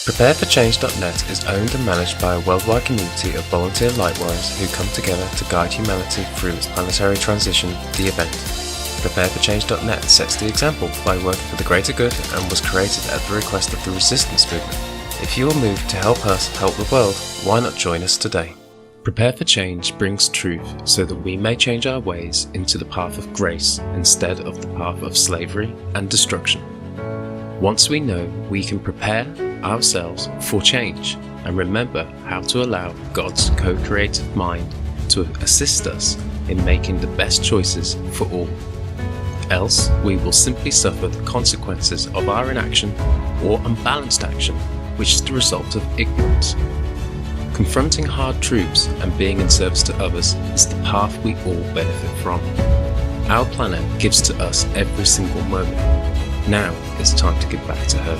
PrepareForChange.net is owned and managed by a worldwide community of volunteer lightworkers who come together to guide humanity through its planetary transition, the event. PrepareForChange.net sets the example by working for the greater good and was created at the request of the resistance movement. If you are moved to help us help the world, why not join us today? Prepare for Change brings truth so that we may change our ways into the path of grace instead of the path of slavery and destruction. Once we know, we can prepare ourselves for change and remember how to allow God's co-creative mind to assist us in making the best choices for all. Else, we will simply suffer the consequences of our inaction or unbalanced action, which is the result of ignorance. Confronting hard truths and being in service to others is the path we all benefit from. Our planet gives to us every single moment. Now it's time to give back to her.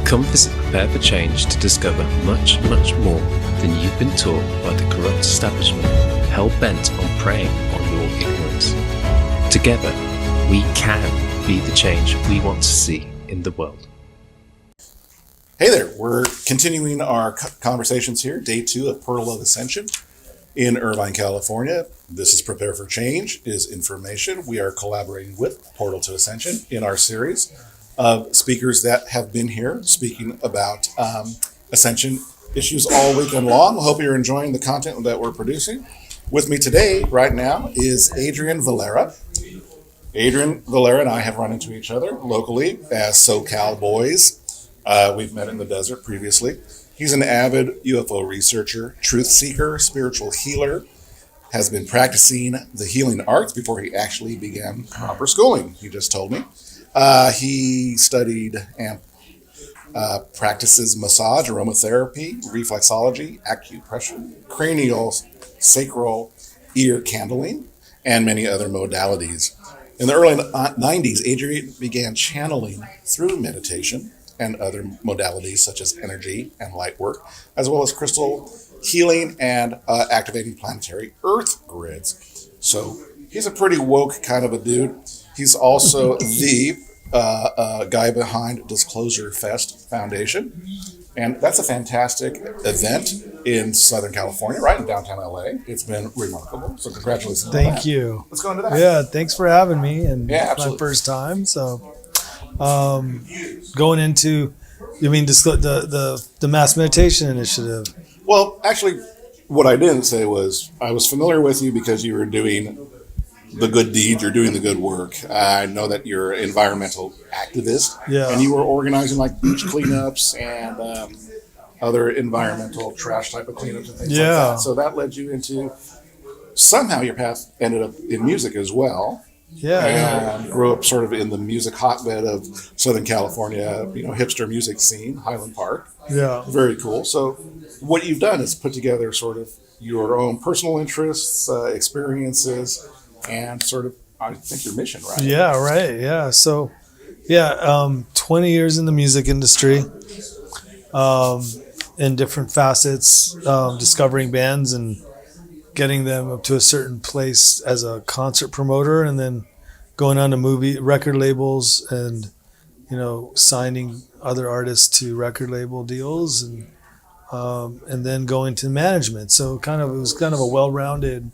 Come visit Prepare for Change to discover much, much more than you've been taught by the corrupt establishment, hell-bent on preying on your ignorance. Together, we can be the change we want to see in the world. Hey there, we're continuing our conversations here, day 2 of Portal of Ascension in Irvine, California. This is Prepare for Change, is information. We are collaborating with Portal to Ascension in our series of speakers that have been here speaking about Ascension issues all weekend long. I hope you're enjoying the content that we're producing. With me today, right now, is Adrian Vallera. Adrian Vallera and I have run into each other locally as SoCal boys. We've met in the desert previously. He's an avid UFO researcher, truth seeker, spiritual healer, has been practicing the healing arts before he actually began proper schooling, he just told me. He studied and practices massage, aromatherapy, reflexology, acupressure, cranial, sacral, ear candling, and many other modalities. In the early 90s, Adrian began channeling through meditation and other modalities such as energy and light work, as well as crystal healing and activating planetary earth grids. So he's a pretty woke kind of a dude. He's also the guy behind DisclosureFest Foundation. And that's a fantastic event in Southern California, right in downtown LA. It's been remarkable. So congratulations. Thank you. Let's go into that. Yeah, thanks for having me. And yeah, it's my first time. So going into, you mean the Mass Meditation Initiative? Well, actually, what I didn't say was I was familiar with you because you were doing the good deeds, you're doing the good work. I know that you're an environmental activist, and you were organizing like beach cleanups and other environmental trash type of cleanups and things like that. So that led you into, somehow your path ended up in music as well. And grew up sort of in the music hotbed of Southern California, hipster music scene, Highland Park. Yeah. Very cool. So what you've done is put together sort of your own personal interests, experiences, and sort of, I think, your mission, right? Yeah, right. Yeah. So, 20 years in the music industry, in different facets, discovering bands and getting them up to a certain place as a concert promoter, and then going on to record labels and, signing other artists to record label deals and then going to management. So it was kind of a well-rounded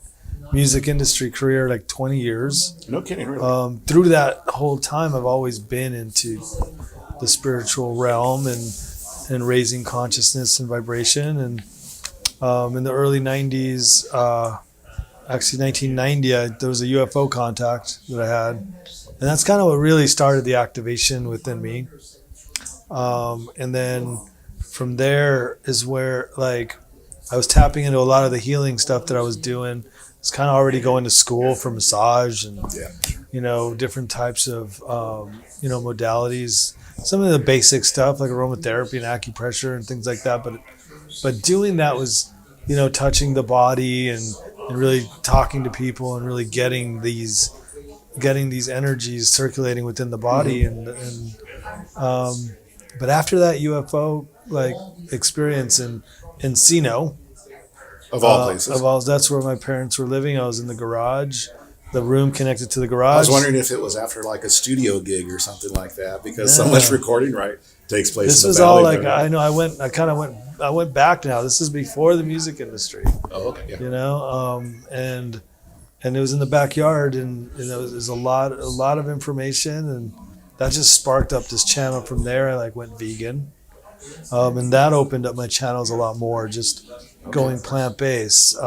music industry career, like 20 years. No kidding, really. Through that whole time, I've always been into the spiritual realm and raising consciousness and vibration. And in the early 90s, actually 1990, there was a UFO contact that I had. And that's kind of what really started the activation within me. And then from there is where I was tapping into a lot of the healing stuff that I was doing. I was kind of already going to school for massage and, different types of, modalities. Some of the basic stuff like aromatherapy and acupressure and things like that. But doing that was, touching the body and really talking to people and really getting these energies circulating within the body. But after that UFO experience in Encino, of all places, that's where my parents were living. I was in the garage, the room connected to the garage. I was wondering if it was after like a studio gig or something like that, because so much recording, right, takes place. This in the was valley all like, there. I went back now. This is before the music industry, Oh, okay. Yeah. you know, and it was in the backyard, and there's a lot of information, and that just sparked up this channel. From there, I like went vegan, and that opened up my channels a lot more, just going plant-based.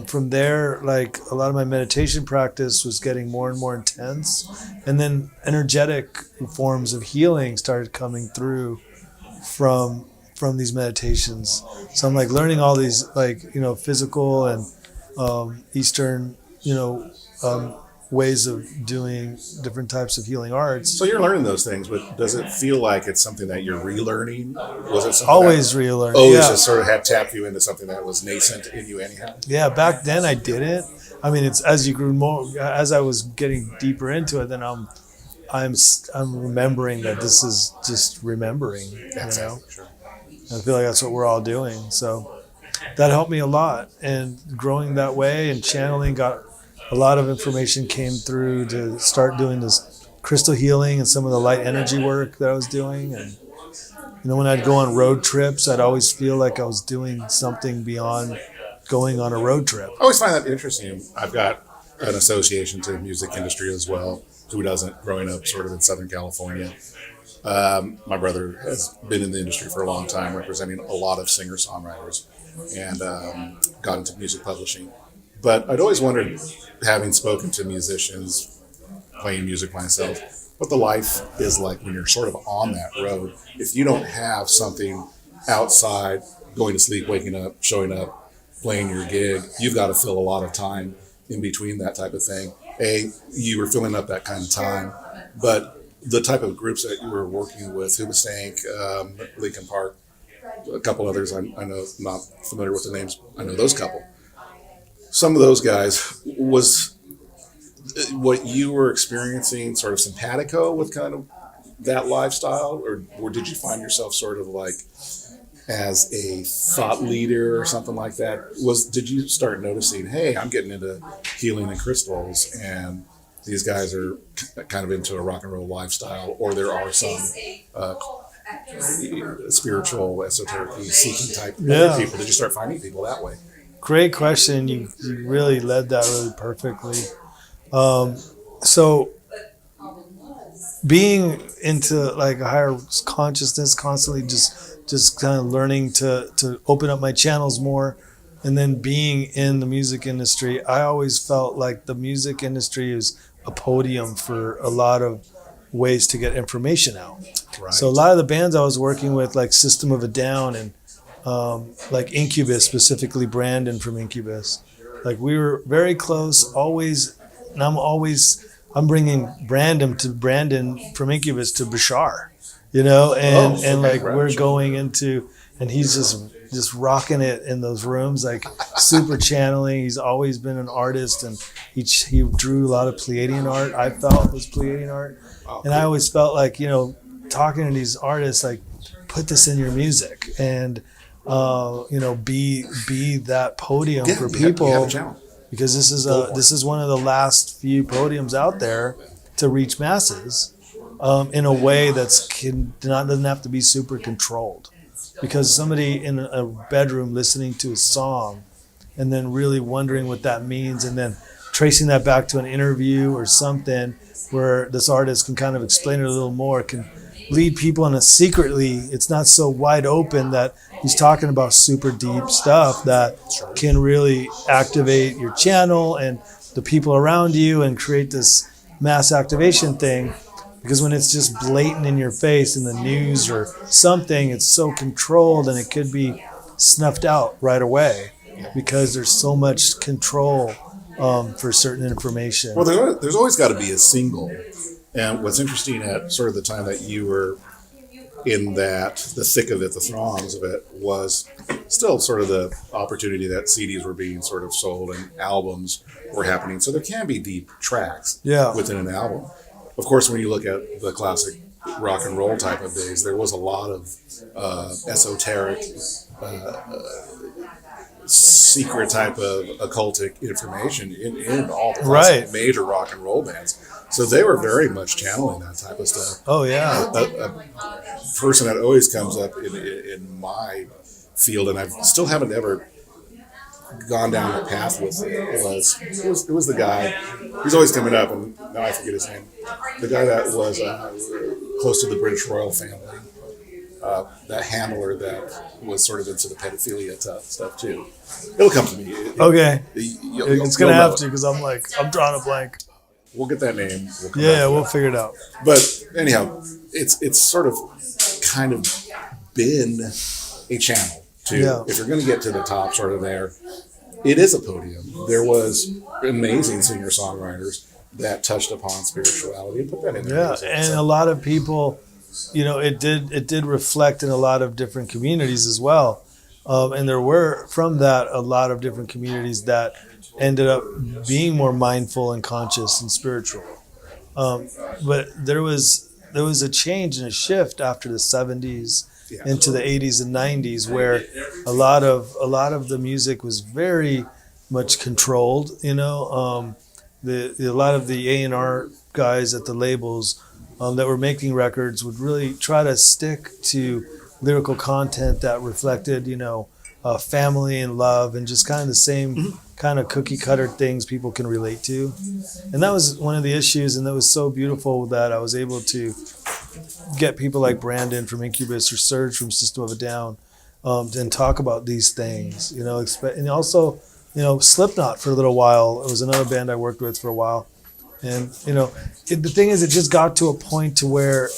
From there, like a lot of my meditation practice was getting more and more intense, and then energetic forms of healing started coming through from these meditations. So I'm like learning all these, like, physical and Eastern, ways of doing different types of healing arts. So you're learning those things, but does it feel like it's something that you're relearning? Was it something Always relearning. always Yeah. just sort of had tapped you into something that was nascent in you anyhow? Yeah, back then I didn't. I mean, it's as you grew more, as I was getting deeper into it, then I'm remembering that this is just remembering. Exactly. Sure. I feel like that's what we're all doing. So that helped me a lot, and growing that way and channeling, got a lot of information came through to start doing this crystal healing and some of the light energy work that I was doing. And when I'd go on road trips, I'd always feel like I was doing something beyond going on a road trip. I always find that interesting. I've got an association to the music industry as well. Who doesn't? Growing up sort of in Southern California. My brother has been in the industry for a long time, representing a lot of singer-songwriters, and got into music publishing. But I'd always wondered, having spoken to musicians, playing music myself, what the life is like when you're sort of on that road. If you don't have something outside, going to sleep, waking up, showing up, playing your gig, you've got to fill a lot of time in between that type of thing. You were filling up that kind of time, but the type of groups that you were working with, Hoobastank, Lincoln Park, a couple others I know, not familiar with the names, I know those couple. Some of those guys, was what you were experiencing sort of simpatico with kind of that lifestyle, or did you find yourself sort of like as a thought leader or something like that? Did you start noticing, hey, I'm getting into healing and crystals, and these guys are kind of into a rock and roll lifestyle, or there are some spiritual, esoteric, seeking type other people? Did you start finding people that way? Great question. You really led that really perfectly. So being into like a higher consciousness, constantly just kind of learning to open up my channels more, and then being in the music industry, I always felt like the music industry is a podium for a lot of ways to get information out. Right. So a lot of the bands I was working with, like System of a Down and like Incubus, specifically Brandon from Incubus, like we were very close always, and I'm bringing Brandon from Incubus to Bashar, and like we're going into, and he's just rocking it in those rooms, like super channeling. He's always been an artist, and he drew a lot of Pleiadian art. I felt was Pleiadian art, and I always felt like, talking to these artists, like, put this in your music, and be that podium for people, you have a channel. because this is one of the last few podiums out there to reach masses in a way doesn't have to be super controlled. Because somebody in a bedroom listening to a song and then really wondering what that means, and then tracing that back to an interview or something where this artist can kind of explain it a little more, can lead people in it's not so wide open that he's talking about super deep stuff that can really activate your channel and the people around you and create this mass activation thing. Because when it's just blatant in your face in the news or something, it's so controlled, and it could be snuffed out right away because there's so much control for certain information. Well, there's always got to be a single. And what's interesting at sort of the time that you were in the thick of it, the throngs of it, was still sort of the opportunity that CDs were being sort of sold and albums were happening. So there can be deep tracks within an album. Of course, when you look at the classic rock and roll type of days, there was a lot of esoteric secret type of occultic information in all the Right. major rock and roll bands. So they were very much channeling that type of stuff. Oh yeah. A person that always comes up in my field, and I still haven't ever gone down the path with it, was the guy. He's always coming up, and now I forget his name. The guy that was close to the British royal family. That handler that was sort of into the pedophilia stuff too. It'll come to me. Okay. It's gonna have know. to, because I'm drawing a blank. We'll get that name. We'll come Yeah, back to we'll that. figure it out. But anyhow, it's sort of kind of been a channel to, Yeah. if you're going to get to the top sort of there, it is a podium. There was amazing singer-songwriters that touched upon spirituality and put that in their Yeah, music. and So- a lot of people, it did reflect in a lot of different communities as well, and there were from that a lot of different communities that ended up being more mindful and conscious and spiritual. But there was a change and a shift after the 70s Yeah. into the 80s and 90s, where a lot of the music was very much controlled. A lot of the A&R guys at the labels that were making records would really try to stick to lyrical content that reflected, family and love, and just kind of the same kind of cookie cutter things people can relate to. And that was one of the issues, and that was so beautiful that I was able to get people like Brandon from Incubus or Serge from System of a Down and talk about these things, and also, Slipknot for a little while. It was another band I worked with for a while. And, the thing is, it just got to a point to where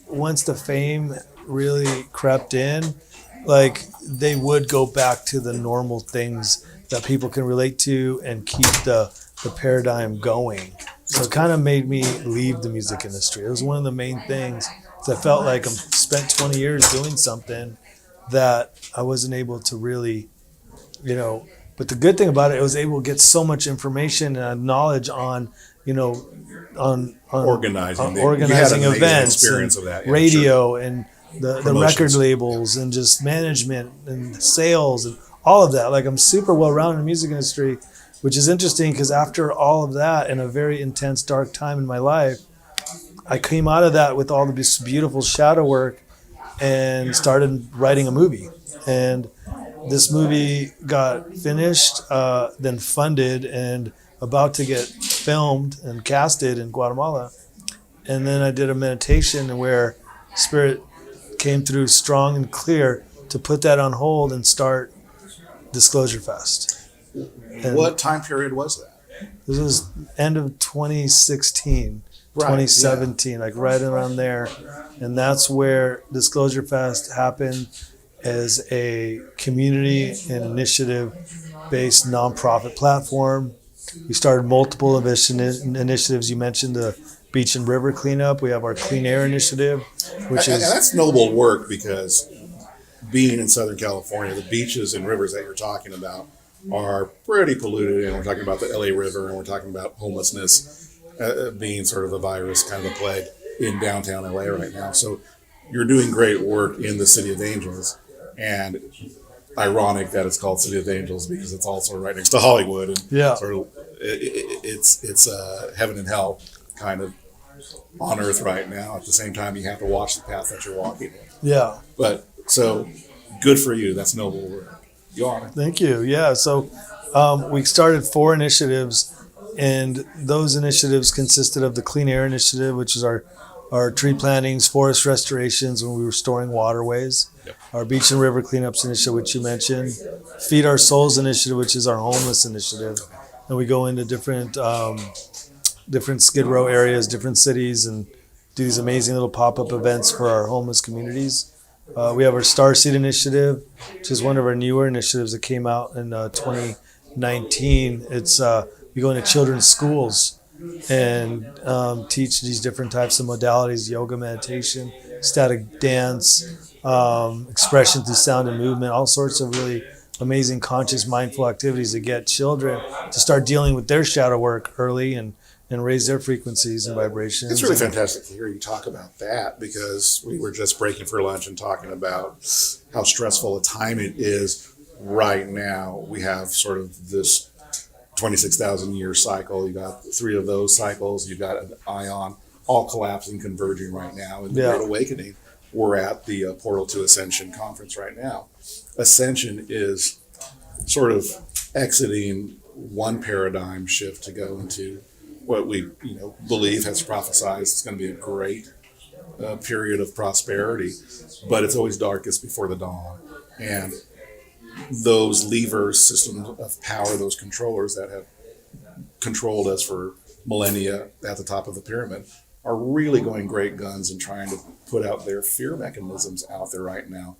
once the fame really crept in, like, they would go back to the normal things that people can relate to and keep the paradigm going. So it kind of made me leave the music industry. It was one of the main things. I felt like I spent 20 years doing something that I wasn't able to really, but the good thing about it, I was able to get so much information and knowledge on, on organizing on organizing you had an amazing events, experience and of that, yeah, radio, and the record Promotions. labels, and just management and sales and all of that. Like, I'm super well rounded in the music industry, which is interesting because after all of that and a very intense, dark time in my life, I came out of that with all this beautiful shadow work and started writing a movie. And this movie got finished, then funded, and about to get filmed and casted in Guatemala. And then I did a meditation where Spirit came through strong and clear to put that on hold and start DisclosureFest. And What time period was that? this was end of 2016, Right, 2017, like right around there. And that's where DisclosureFest happened as a community and initiative-based nonprofit platform. We started multiple initiatives. You mentioned the beach and river cleanup. We have our clean air initiative, which And is that's noble work, because being in Southern California, the beaches and rivers that you're talking about are pretty polluted. And we're talking about the LA River, and we're talking about homelessness being sort of a virus, kind of a plague in downtown LA right now. So you're doing great work in the City of Angels, and ironic that it's called City of Angels because it's also right next to Hollywood, and Yeah. sort of it's heaven and hell kind of on earth right now. At the same time, you have to watch the path that you're walking in. yeah. But so good for you. That's noble work. You are. Thank you. Yeah. So we started 4 initiatives, and those initiatives consisted of the Clean Air Initiative, which is our tree plantings, forest restorations when we were storing waterways, Yep. our beach and river cleanups initiative, which you mentioned, Feed Our Souls initiative, which is our homeless initiative. And we go into different Skid Row areas, different cities, and do these amazing little pop-up events for our homeless communities. We have our Starseed Initiative, which is one of our newer initiatives that came out in 2019. It's we go into children's schools and teach these different types of modalities: yoga, meditation, static dance, expression through sound and movement, all sorts of really amazing conscious, mindful activities to get children to start dealing with their shadow work early and raise their frequencies and vibrations. It's really fantastic to hear you talk about that, because we were just breaking for lunch and talking about how stressful a time it is right now we have sort of this 26,000 year cycle. You got 3 of those cycles. You got an ion all collapsing, converging right now in the Great Awakening. We're at the Portal to Ascension conference right now. Ascension is sort of exiting one paradigm shift to go into what we believe has prophesized it's going to be a great period of prosperity, but it's always darkest before the dawn. And those levers, systems of power, those controllers that have controlled us for millennia at the top of the pyramid are really going great guns and trying to put out their fear mechanisms out there right now.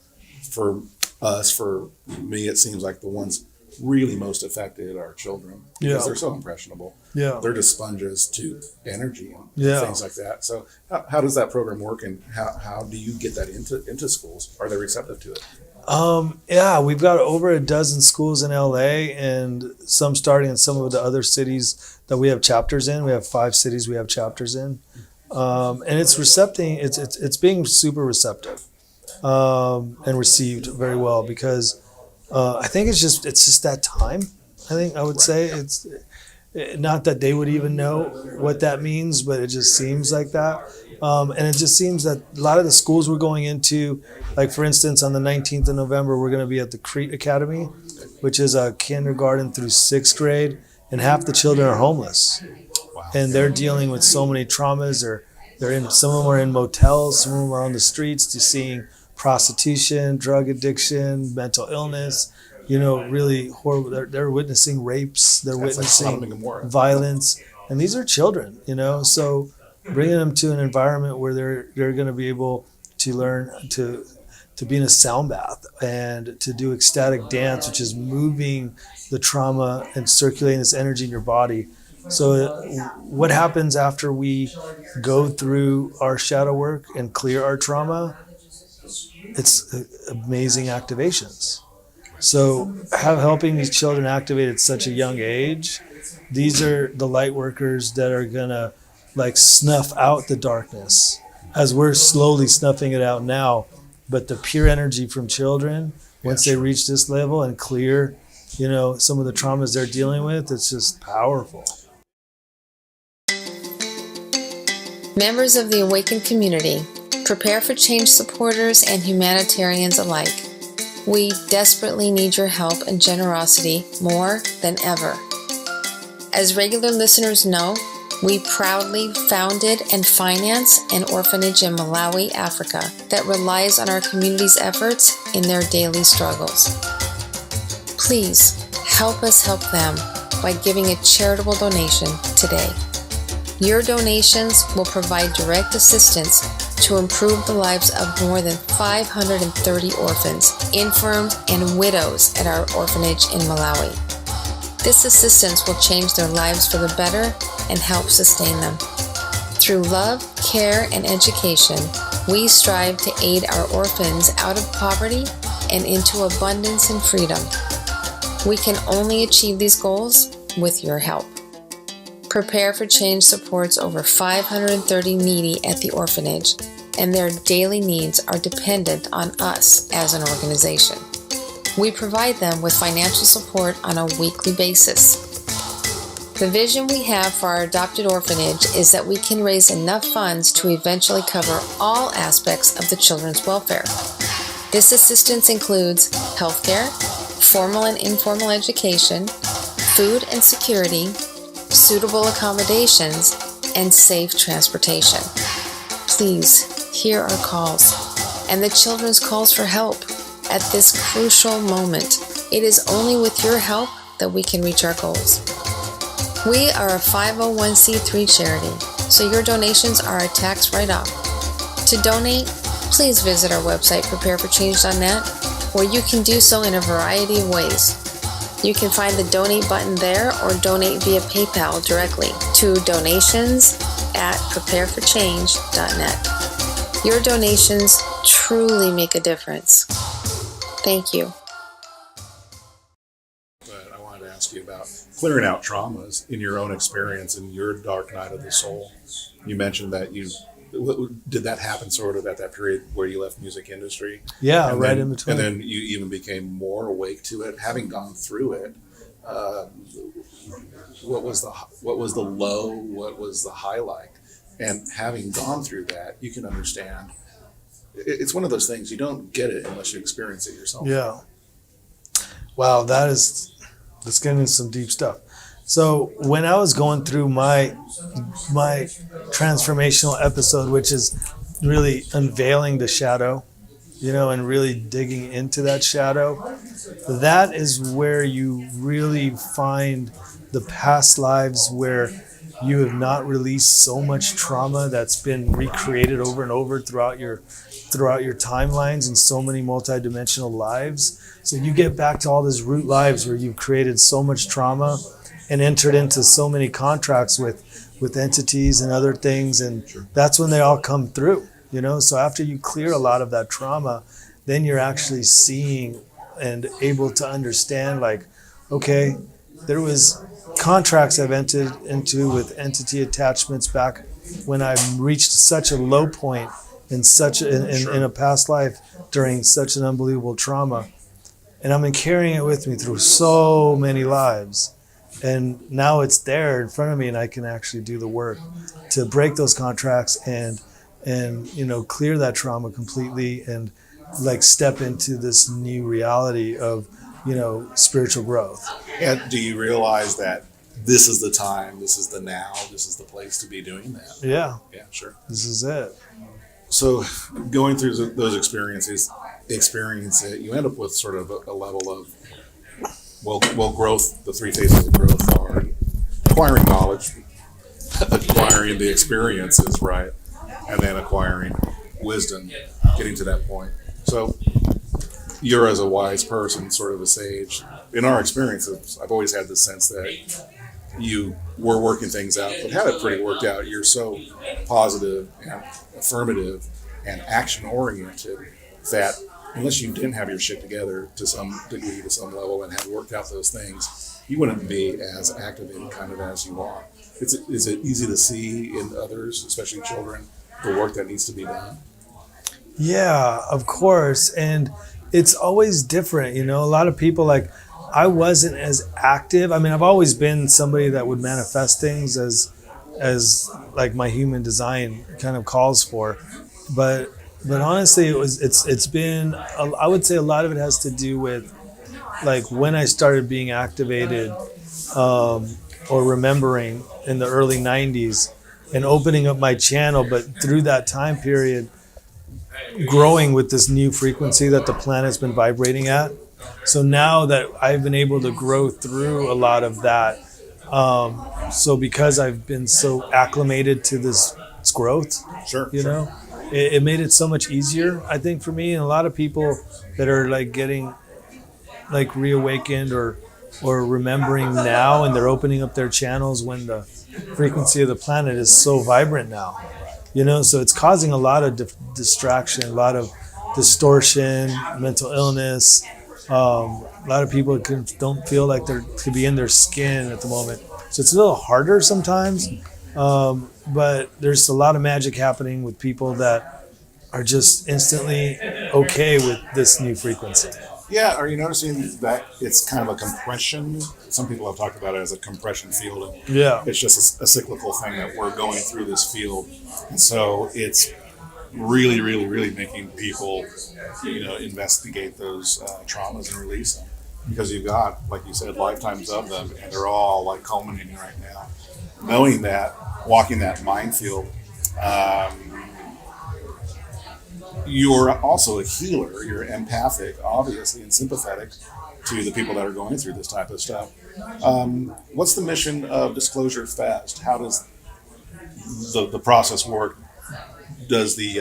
For us, for me, it seems like the ones really most affected are children because they're so impressionable. They're just sponges to energy and things like that. So how does that program work, and how do you get that into schools? Are they receptive to it? We've got over a dozen schools in LA and some starting in some of the other cities that we have chapters in. We have 5 cities we have chapters in. And it's recepting, it's being super receptive, and received very well because, I think it's just that time. I would say it's not that they would even know what that means, but it just seems like that. And it just seems that a lot of the schools we're going into, like for instance, on the 19th of November, we're going to be at the Crete Academy, which is a kindergarten through 6th grade, and half the children are homeless. Wow. And they're dealing with so many traumas. Some of them are in motels, some of them are on the streets, just seeing prostitution, drug addiction, mental illness, really horrible. They're witnessing rapes, they're witnessing violence, and these are children, so bringing them to an environment where they're going to be able to learn to be in a sound bath and to do ecstatic dance, which is moving the trauma and circulating this energy in your body. So what happens after we go through our shadow work and clear our trauma? It's amazing activations. So helping these children activate at such a young age, these are the light workers that are going to snuff out the darkness as we're slowly snuffing it out now. But the pure energy from children, once they reach this level and clear, some of the traumas they're dealing with, it's just powerful. Members of the Awakened community, prepare for change supporters and humanitarians alike. We desperately need your help and generosity more than ever. As regular listeners know, we proudly founded and finance an orphanage in Malawi, Africa, that relies on our community's efforts in their daily struggles. Please help us help them by giving a charitable donation today. Your donations will provide direct assistance to improve the lives of more than 530 orphans, infirms, and widows at our orphanage in Malawi. This assistance will change their lives for the better and help sustain them. Through love, care, and education, we strive to aid our orphans out of poverty and into abundance and freedom. We can only achieve these goals with your help. Prepare for Change supports over 530 needy at the orphanage, and their daily needs are dependent on us as an organization. We provide them with financial support on a weekly basis. The vision we have for our adopted orphanage is that we can raise enough funds to eventually cover all aspects of the children's welfare. This assistance includes healthcare, formal and informal education, food and security, suitable accommodations, and safe transportation. Please hear our calls and the children's calls for help at this crucial moment. It is only with your help that we can reach our goals. We are a 501c3 charity, so your donations are a tax write-off. To donate, please visit our website, prepareforchange.net, where you can do so in a variety of ways. You can find the donate button there or donate via PayPal directly to donations@prepareforchange.net. Your donations truly make a difference. Thank you. But I wanted to ask you about clearing out traumas in your own experience in your dark night of the soul. You mentioned that you did that happen sort of at that period where you left music industry? Yeah, And right then, in between. And then you even became more awake to it, having gone through it. What was the low? What was the highlight? And having gone through that, you can understand. It's one of those things, you don't get it unless you experience it yourself. Yeah. Wow, that's getting into some deep stuff. So when I was going through my transformational episode, which is really unveiling the shadow, and really digging into that shadow, that is where you really find the past lives where you have not released so much trauma that's been recreated over and over throughout your timelines in so many multidimensional lives. So you get back to all these root lives where you've created so much trauma and entered into so many contracts with entities and other things, and that's when they all come through. So after you clear a lot of that trauma, then you're actually seeing and able to understand, like, okay, there was contracts I've entered into with entity attachments back when I reached such a low point in a past life during such an unbelievable trauma, and I've been carrying it with me through so many lives, and now it's there in front of me, and I can actually do the work to break those contracts and clear that trauma completely, and like step into this new reality of spiritual growth. And do you realize that this is the time, this is the now, this is the place to be doing that? Yeah, Sure. this is it. So going through those experience it, you end up with sort of a level of, growth. The three phases of growth are acquiring knowledge, acquiring the experiences, right? And then acquiring wisdom, getting to that point. So you're, as a wise person, sort of a sage. In our experiences, I've always had the sense that you were working things out, but had it pretty worked out. You're so positive and affirmative and action-oriented that unless you didn't have your shit together to some degree, to some level, and had worked out those things, you wouldn't be as activated kind of as you are. Is it easy to see in others, especially children, the work that needs to be done? Yeah, of course. And it's always different. A lot of people, like, I wasn't as active. I mean, I've always been somebody that would manifest things as like my human design kind of calls for. But honestly, it's been, I would say a lot of it has to do with like when I started being activated or remembering in the early 90s and opening up my channel, but through that time period, growing with this new frequency that the planet's been vibrating at. So now that I've been able to grow through a lot of that, so because I've been so acclimated to this growth, it made it so much easier, I think, for me. And a lot of people that are like getting like reawakened or remembering now, and they're opening up their channels when the frequency of the planet is so vibrant now. So it's causing a lot of distraction, a lot of distortion, mental illness. A lot of people don't feel like they're to be in their skin at the moment. So it's a little harder sometimes, but there's a lot of magic happening with people that are just instantly okay with this new frequency. Yeah, are you noticing that it's kind of a compression? Some people have talked about it as a compression field. And Yeah. it's just a cyclical thing that we're going through this field. And so it's really, really, really making people, investigate those traumas and release them. Because you've got, like you said, lifetimes of them, and they're all like culminating right now. Knowing that, walking that minefield, you're also a healer. You're empathic, obviously, and sympathetic to the people that are going through this type of stuff. What's the mission of DisclosureFest? How does the process work? Does is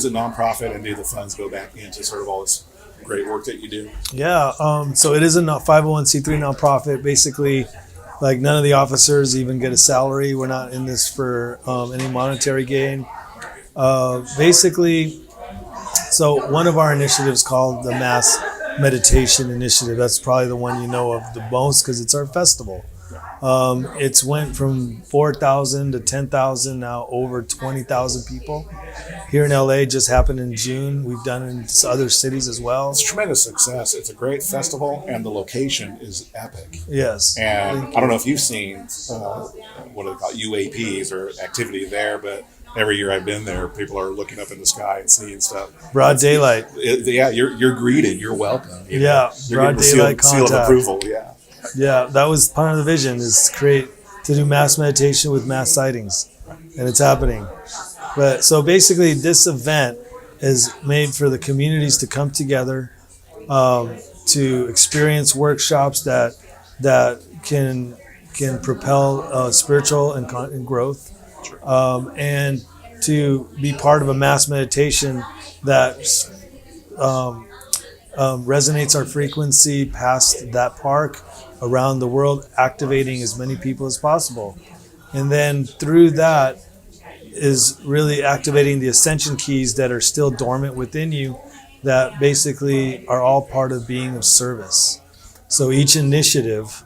it nonprofit, and do the funds go back into sort of all this great work that you do? Yeah. So it is a 501c3 nonprofit. Basically, like, none of the officers even get a salary. We're not in this for any monetary gain. Basically, so one of our initiatives called the Mass Meditation Initiative. That's probably the one you know of the most because it's our festival. It's went from 4,000 to 10,000, now over 20,000 people. Here in LA, just happened in June. We've done it in other cities as well. It's tremendous success. It's a great festival, and the location is epic. Yes. And I don't know if you've seen what do they call it, UAPs or activity there, but every year I've been there, people are looking up in the sky and seeing stuff. Broad daylight. Yeah, you're greeted. You're welcome. You know? Yeah, You're broad getting daylight the seal of contact. approval. Yeah. Yeah, that was part of the vision, is to do mass meditation with mass sightings, and it's happening. But so basically, this event is made for the communities to come together, to experience workshops that can propel spiritual and growth, and to be part of a mass meditation that resonates our frequency past that park, around the world, activating as many people as possible. And then through that is really activating the Ascension Keys that are still dormant within you, that basically are all part of being of service. So each initiative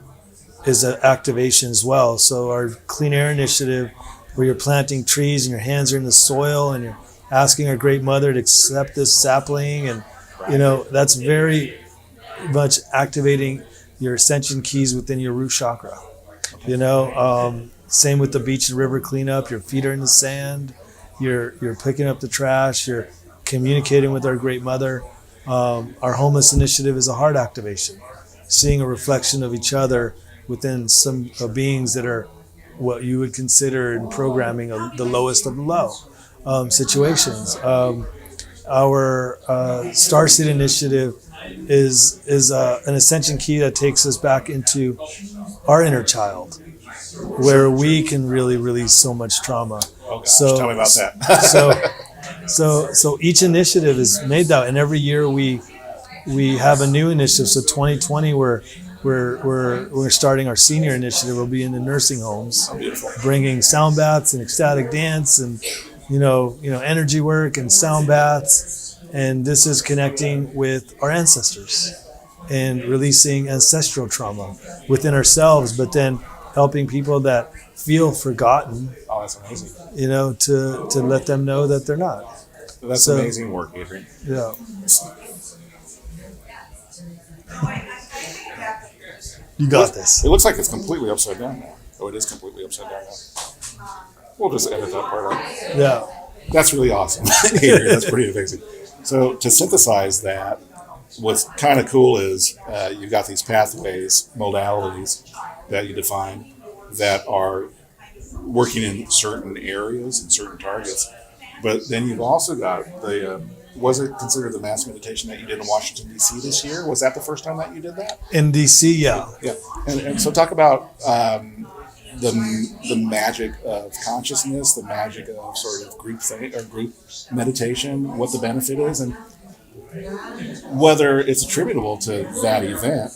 is an activation as well. So our Clean Air Initiative, where you're planting trees and your hands are in the soil and you're asking our Great Mother to accept this sapling, and that's very much activating your Ascension Keys within your root chakra. Same with the beach and river cleanup. Your feet are in the sand. You're picking up the trash. You're communicating with our Great Mother. Our Homeless Initiative is a heart activation, seeing a reflection of each other within some beings that are what you would consider in programming the lowest of the low situations. Our Starseed Initiative is an Ascension Key that takes us back into our inner child, where we can really release so much trauma. Oh gosh, tell me about that. So each initiative is made that, and every year we have a new initiative. So 2020, we're starting our senior initiative. We'll be in the nursing homes, bringing sound baths and ecstatic dance, and energy work and sound baths. And this is connecting with our ancestors and releasing ancestral trauma within ourselves, but then helping people that feel forgotten. Oh, that's amazing. To let them know that they're not. That's amazing work, Adrian. Yeah. You got this. It looks like it's completely upside down now. Oh, it is completely upside down now. We'll just edit that part out. Yeah. That's really awesome, Adrian. That's pretty amazing. So to synthesize that, what's kind of cool is you've got these pathways, modalities that you define that are working in certain areas and certain targets. But then you've also got was it considered the mass meditation that you did in Washington, D.C. this year? Was that the first time that you did that? In D.C., yeah. Yeah. And so talk about the magic of consciousness, the magic of sort of group meditation, what the benefit is, and whether it's attributable to that event.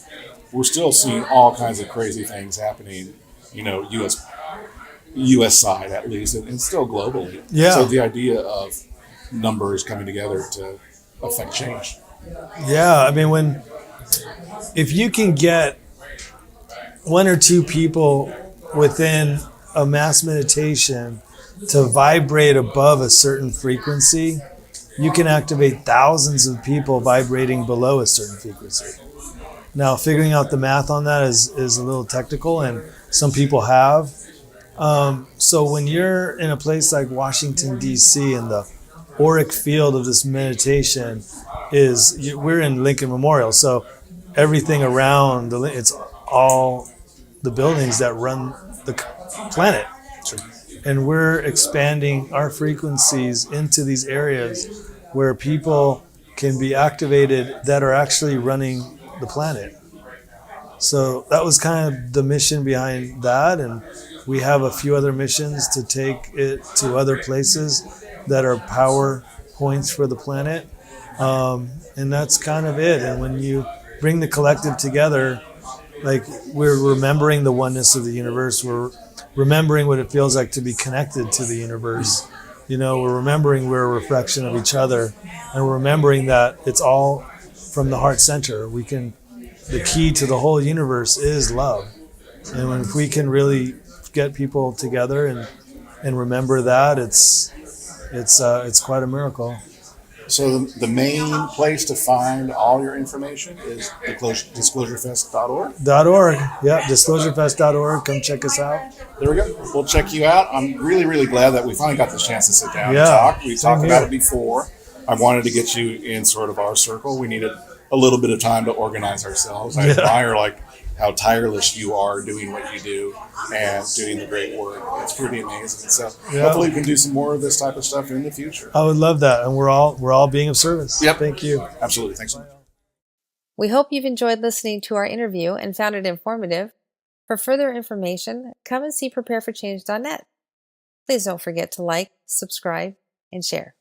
We're still seeing all kinds of crazy things happening, U.S. side at least, and still globally. Yeah. So the idea of numbers coming together to affect change. Yeah, if you can get one or two people within a mass meditation to vibrate above a certain frequency, you can activate thousands of people vibrating below a certain frequency. Now, figuring out the math on that is a little technical, and some people have. So when you're in a place like Washington, D.C., and the auric field of this meditation we're in Lincoln Memorial, so everything around it's all the buildings that run the planet. And we're expanding our frequencies into these areas where people can be activated that are actually running the planet. So that was kind of the mission behind that, and we have a few other missions to take it to other places that are power points for the planet. And that's kind of it. And when you bring the collective together, like we're remembering the oneness of the universe, we're remembering what it feels like to be connected to the universe. We're remembering we're a reflection of each other, and we're remembering that it's all from the heart center. The key to the whole universe is love. And if we can really get people together and remember that, it's quite a miracle. So the main place to find all your information is DisclosureFest.org. .org. Yeah, DisclosureFest.org. Come check us out. There we go. We'll check you out. I'm really, really glad that we finally got this chance to sit down and Yeah, talk. We same talked about here. it before. I wanted to get you in sort of our circle. We needed a little bit of time to organize ourselves. I admire how tireless you are doing what you do and doing the great work. It's pretty amazing. So hopefully we can do some more of this type of stuff in the future. I would love that, and we're all being of service. Yep. Thank you. Absolutely. Thanks so much. We hope you've enjoyed listening to our interview and found it informative. For further information, come and see prepareforchange.net. Please don't forget to like, subscribe, and share.